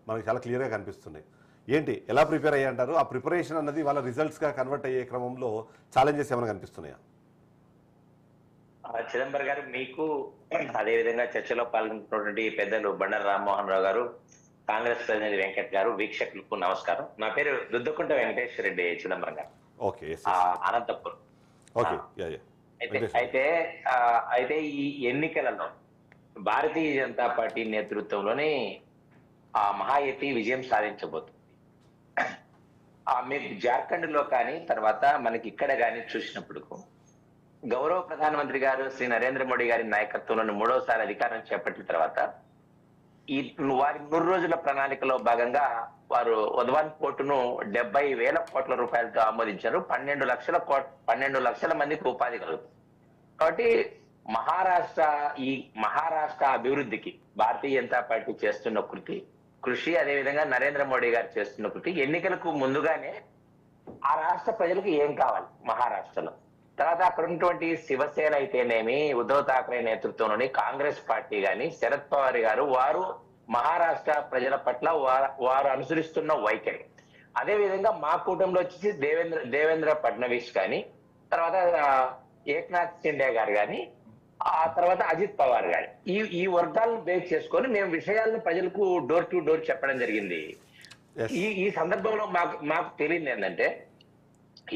మనకి చాలా క్లియర్గా కనిపిస్తున్నాయి. ఏంటి ఎలా ప్రిపేర్ అయ్యి అంటారు? ఆ ప్రిపరేషన్ అన్నది వాళ్ళ రిజల్ట్స్గా కన్వర్ట్ అయ్యే క్రమంలో ఛాలెంజెస్ ఏమైనా కనిపిస్తున్నాయా? చిదంబరం గారు, మీకు అదేవిధంగా చర్చలో పాల్గొంటున్నటువంటి పెద్దలు బండారు రామ్మోహన్ రావు గారు, కాంగ్రెస్ ప్రతినిధి వెంకట్ గారు, వీక్షకులకు నమస్కారం. నా పేరు దుద్దకుంట వెంకటేశ్వర రెడ్డి చిదంబరం గారు, ఓకే. అనంతపురం. ఓకే. అయితే అయితే ఈ ఎన్నికలలో భారతీయ జనతా పార్టీ నేతృత్వంలోనే ఆ మహాయతి విజయం సాధించబోతుంది. మీకు జార్ఖండ్ లో కానీ తర్వాత మనకి ఇక్కడ కానీ చూసినప్పుడు గౌరవ ప్రధానమంత్రి గారు శ్రీ నరేంద్ర మోడీ గారి నాయకత్వంలోని మూడోసారి అధికారం చేపట్టిన తర్వాత ఈ వారి 100 రోజుల ప్రణాళికలో భాగంగా వారు ఉద్వాన్ పోర్టును 70,000 కోట్ల రూపాయలతో ఆమోదించారు. 12 లక్షల మందికి ఉపాధి కలుగుతుంది. కాబట్టి మహారాష్ట్ర అభివృద్ధికి భారతీయ జనతా పార్టీ చేస్తున్న కృషి అదేవిధంగా నరేంద్ర మోడీ గారు చేస్తున్న కృషి, ఎన్నికలకు ముందుగానే ఆ రాష్ట్ర ప్రజలకు ఏం కావాలి మహారాష్ట్రలో, తర్వాత అక్కడ ఉన్నటువంటి శివసేన అయితేనేమి, ఉద్ధవ్ ఠాక్రే నేతృత్వంలోని కాంగ్రెస్ పార్టీ గాని, శరద్ పవార్ గారు వారు మహారాష్ట్ర ప్రజల పట్ల వారు అనుసరిస్తున్న వైఖరి, అదేవిధంగా మా కూటమిలో వచ్చేసి దేవేంద్ర ఫడ్నవీస్ కానీ, తర్వాత ఏక్నాథ్ షిండే గారు కానీ, ఆ తర్వాత అజిత్ పవార్ గారు, ఈ వర్గాలను బేస్ చేసుకొని మేము విషయాలను ప్రజలకు డోర్ టు డోర్ చెప్పడం జరిగింది. ఈ సందర్భంలో మాకు తెలియదు ఏంటంటే,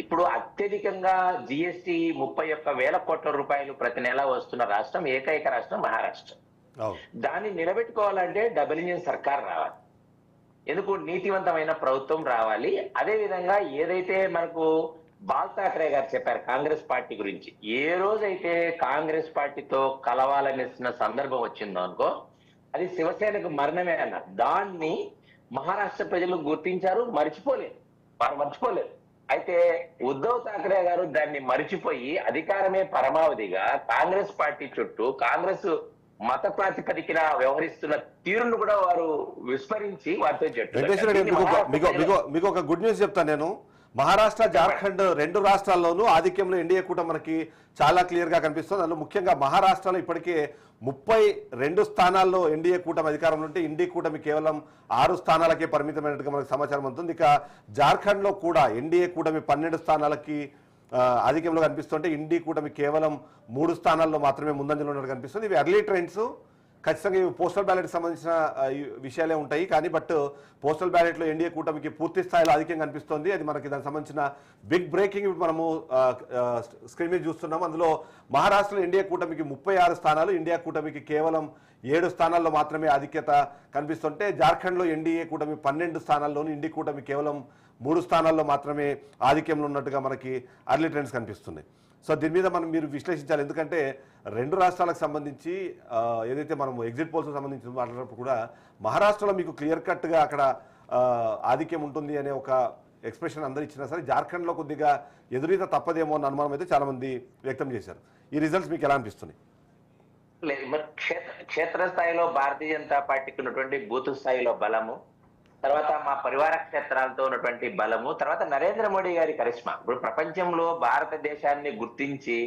ఇప్పుడు అత్యధికంగా జిఎస్టి 31,000 కోట్ల రూపాయలు ప్రతి నెల వస్తున్న రాష్ట్రం ఏకైక రాష్ట్రం మహారాష్ట్ర. దాన్ని నిలబెట్టుకోవాలంటే డబుల్ ఇంజిన్ సర్కార్ రావాలి. ఎందుకు? నీతివంతమైన ప్రభుత్వం రావాలి. అదే విధంగా ఏదైతే మనకు బాల్ ఠాక్రే గారు చెప్పారు కాంగ్రెస్ పార్టీ గురించి, ఏ రోజైతే కాంగ్రెస్ పార్టీతో కలవాలనిస్తున్న సందర్భం వచ్చిందో అనుకో, అది శివసేనకు మరణమే అన్నారు. దాన్ని మహారాష్ట్ర ప్రజలు గుర్తించారు, వారు మర్చిపోలేదు. అయితే ఉద్ధవ్ ఠాక్రే గారు దాన్ని మరిచిపోయి అధికారమే పరమావధిగా కాంగ్రెస్ పార్టీ చుట్టూ కాంగ్రెస్ మత ప్రాతిపదికన వ్యవహరిస్తున్న తీరును కూడా వారు విస్మరించి వారితో మీకు ఒక గుడ్ న్యూస్ చెప్తాను నేను. మహారాష్ట్ర, జార్ఖండ్ 2 రాష్ట్రాల్లోనూ ఆధిక్యంలో ఎన్డీఏ కూటమి మనకి చాలా క్లియర్గా కనిపిస్తుంది. అందులో ముఖ్యంగా మహారాష్ట్రలో ఇప్పటికే 32 స్థానాల్లో ఎన్డీఏ కూటమి అధికారంలో ఉంటే ఇండీ కూటమి కేవలం 6 స్థానాలకే పరిమితమైనట్టుగా మనకు సమాచారం అందుతుంది. ఇక జార్ఖండ్లో కూడా ఎన్డీఏ కూటమి 12 స్థానాలకి ఆధిక్యంలో కనిపిస్తుంటే ఇండీ కూటమి కేవలం 3 స్థానాల్లో మాత్రమే ముందంజలో ఉన్నట్టు కనిపిస్తుంది. ఇవి ఎర్లీ ట్రెండ్స్. ఖచ్చితంగా ఇవి పోస్టల్ బ్యాలెట్కి సంబంధించిన విషయాలే ఉంటాయి. కానీ పోస్టల్ బ్యాలెట్లో ఎన్డీఏ కూటమికి పూర్తి స్థాయిలో ఆధిక్యం కనిపిస్తుంది. అది మనకి దానికి సంబంధించిన బిగ్ బ్రేకింగ్ మనము స్క్రీన్ మీద చూస్తున్నాము. అందులో మహారాష్ట్రలో ఎన్డీఏ కూటమికి 36 స్థానాలు, ఇండియా కూటమికి కేవలం 7 స్థానాల్లో మాత్రమే ఆధిక్యత కనిపిస్తుంటే, జార్ఖండ్లో ఎన్డీఏ కూటమి 12 స్థానాల్లోనూ ఇండి కూటమి కేవలం 3 స్థానాల్లో మాత్రమే ఆధిక్యంలో ఉన్నట్టుగా మనకి అర్లీ ట్రెండ్స్ కనిపిస్తున్నాయి. సో దీని మీద మీరు విశ్లేషించాలి. ఎందుకంటే 2 రాష్ట్రాలకు సంబంధించి ఏదైతే మనం ఎగ్జిట్ పోల్స్కి సంబంధించి మాట్లాడినప్పుడు కూడా మహారాష్ట్రలో మీకు క్లియర్ కట్గా అక్కడ ఆధిక్యం ఉంటుంది అనే ఒక ఎక్స్ప్రెషన్ అందరూ ఇచ్చినా సరే, జార్ఖండ్లో కొద్దిగా ఎదురీత తప్పదేమో అన్న అనుమానం అయితే చాలా మంది వ్యక్తం చేశారు. ఈ రిజల్ట్స్ మీకు ఎలా అనిపిస్తున్నాయి? క్షేత్రస్థాయిలో భారతీయ జనతా పార్టీకి ఉన్నటువంటి బూత్ స్థాయిలో బలము, తర్వాత మా పరివార క్షేత్రాలతో ఉన్నటువంటి బలము, తర్వాత నరేంద్ర మోడీ గారి కరిష్మా. ఇప్పుడు ప్రపంచంలో భారతదేశాన్ని గుర్తించి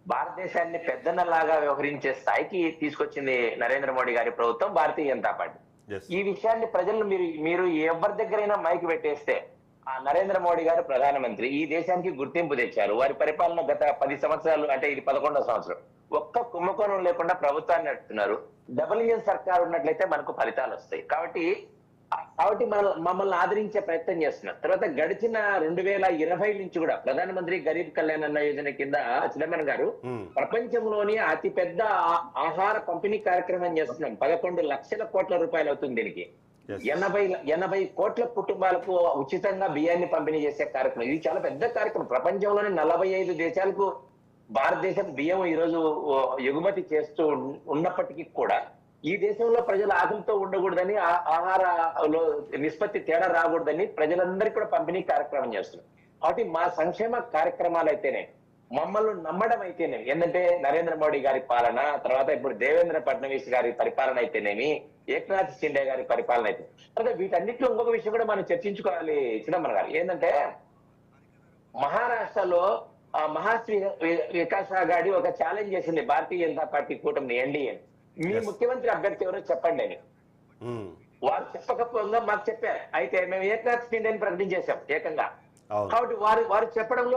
భారతదేశాన్ని పెద్దన్నలాగా వ్యవహరించే స్థాయికి తీసుకొచ్చింది నరేంద్ర మోడీ గారి ప్రభుత్వం, భారతీయ జనతా పార్టీ. ఈ విషయాన్ని ప్రజలను మీరు ఎవరి దగ్గరైనా మైకి పెట్టేస్తే, ఆ నరేంద్ర మోడీ గారు ప్రధానమంత్రి, ఈ దేశానికి గుర్తింపు తెచ్చారు. వారి పరిపాలన గత 10 సంవత్సరాలు, అంటే ఇది 11వ సంవత్సరం, ఒక్క కుంభకోణం లేకుండా ప్రభుత్వాన్ని నడుపుతున్నారు. డబుల్ ఇంజిన్ సర్కార్ ఉన్నట్లయితే మనకు ఫలితాలు వస్తాయి. కాబట్టి మమ్మల్ని ఆదరించే ప్రయత్నం చేస్తున్నారు. తర్వాత గడిచిన 2020 నుంచి కూడా ప్రధానమంత్రి గరీబ్ కళ్యాణ్ అన్న యోజన కింద చిదంబరం గారు ప్రపంచంలోని అతిపెద్ద ఆహార పంపిణీ కార్యక్రమం చేస్తున్నాం. 11 లక్షల కోట్ల రూపాయలు అవుతుంది దీనికి. 80 కోట్ల కుటుంబాలకు ఉచితంగా బియ్యాన్ని పంపిణీ చేసే కార్యక్రమం. ఇది చాలా పెద్ద కార్యక్రమం. ప్రపంచంలోని 45 దేశాలకు భారతదేశం బియ్యం ఈరోజు ఎగుమతి చేస్తూ ఉన్నప్పటికీ కూడా ఈ దేశంలో ప్రజలు ఆకలితో ఉండకూడదని, ఆహారలో నిష్పత్తి తేడా రాకూడదని ప్రజలందరికీ కూడా పంపిణీ కార్యక్రమం చేస్తున్నాం. కాబట్టి మా సంక్షేమ కార్యక్రమాలు అయితేనే, మమ్మల్ని నమ్మడం అయితేనేమి, ఏంటంటే నరేంద్ర మోడీ గారి పాలన, తర్వాత ఇప్పుడు దేవేంద్ర ఫడ్నవీస్ గారి పరిపాలన అయితేనేమి, ఏక్నాథ్ షిండే గారి పరిపాలన అయితే, తర్వాత వీటన్నిటిలో ఇంకొక విషయం కూడా మనం చర్చించుకోవాలి చిదంబరం గారు. ఏంటంటే మహారాష్ట్రలో మహాశ్రీ వికాస్ అఘాడి ఒక ఛాలెంజ్ చేసింది భారతీయ జనతా పార్టీ కూటమిని, ఎన్డీఏ. మీ ముఖ్యమంత్రి అభ్యర్థి ఎవరో చెప్పండి అని. వారు చెప్పకపోగా మాకు చెప్పారు. అయితే మేము ఏకనాథ్ షిండేని ప్రకటించేశాం ఏకంగా. అవును. కాబట్టి వారు చెప్పడంలో